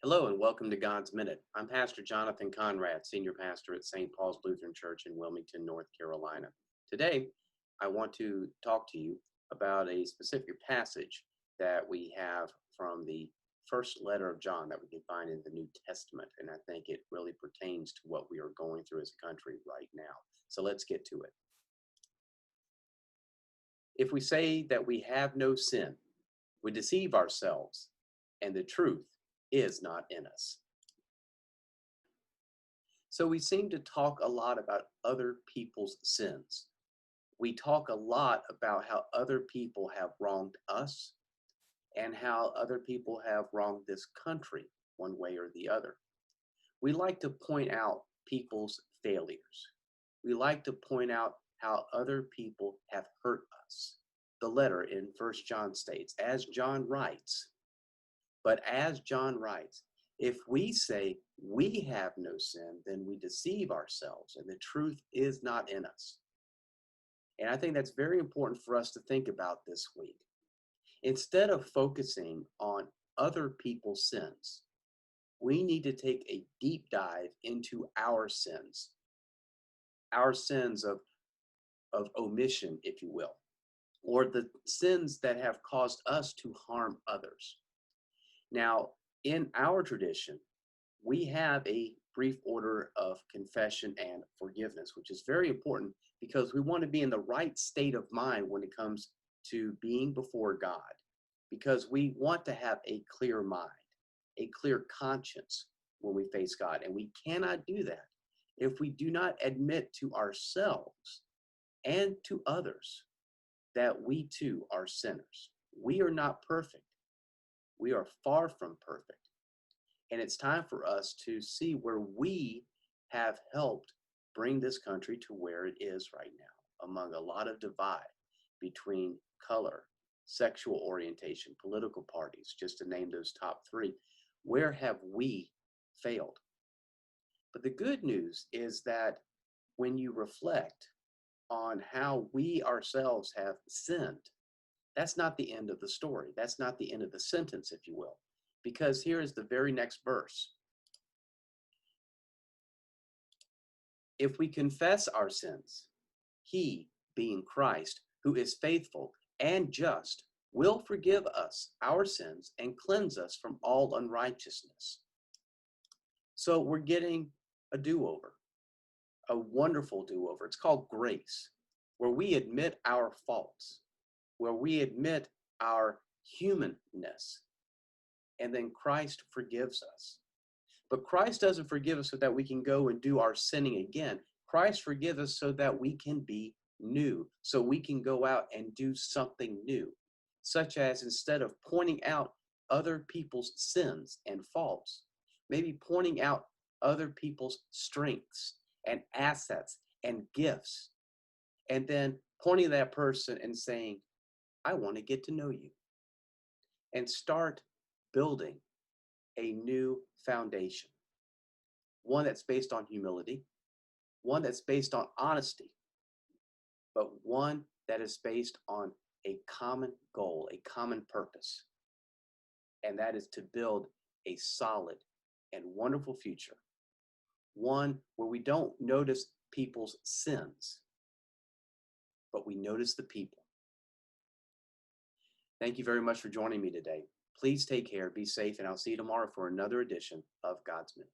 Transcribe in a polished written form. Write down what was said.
Hello and welcome to God's Minute. I'm Pastor Jonathan Conrad, Senior Pastor at St. Paul's Lutheran Church in Wilmington, North Carolina. Today, I want to talk to you about a specific passage that we have from the first letter of John that we can find in the New Testament, and I think it really pertains to what we are going through as a country right now. So let's get to it. If we say that we have no sin, we deceive ourselves, and the truth is not in us. So we seem to talk a lot about other people's sins. We talk a lot about how other people have wronged us and how other people have wronged this country one way or the other. We like to point out people's failures. We like to point out how other people have hurt us. The letter in 1 John states, as John writes, but as John writes, if we say we have no sin, then we deceive ourselves and the truth is not in us. And I think that's very important for us to think about this week. Instead of focusing on other people's sins, we need to take a deep dive into our sins of omission, if you will, or the sins that have caused us to harm others. Now, in our tradition, we have a brief order of confession and forgiveness, which is very important because we want to be in the right state of mind when it comes to being before God, because we want to have a clear mind, a clear conscience when we face God. And we cannot do that if we do not admit to ourselves and to others that we too are sinners. We are not perfect. We are far from perfect. And it's time for us to see where we have helped bring this country to where it is right now, among a lot of divide between color, sexual orientation, political parties, just to name those top three. Where have we failed? But the good news is that when you reflect on how we ourselves have sinned, that's not the end of the story. That's not the end of the sentence, if you will, because here is the very next verse. If we confess our sins, he, being Christ, who is faithful and just, will forgive us our sins and cleanse us from all unrighteousness. So we're getting a do-over, a wonderful do-over. It's called grace, where we admit our faults, where we admit our humanness, and then Christ forgives us. But Christ doesn't forgive us so that we can go and do our sinning again. Christ forgives us so that we can be new, so we can go out and do something new, such as instead of pointing out other people's sins and faults, maybe pointing out other people's strengths and assets and gifts, and then pointing to that person and saying, I want to get to know you, and start building a new foundation, one that's based on humility, one that's based on honesty, but one that is based on a common goal, a common purpose, and that is to build a solid and wonderful future, one where we don't notice people's sins, but we notice the people. Thank you very much for joining me today. Please take care, be safe, and I'll see you tomorrow for another edition of God's Minute.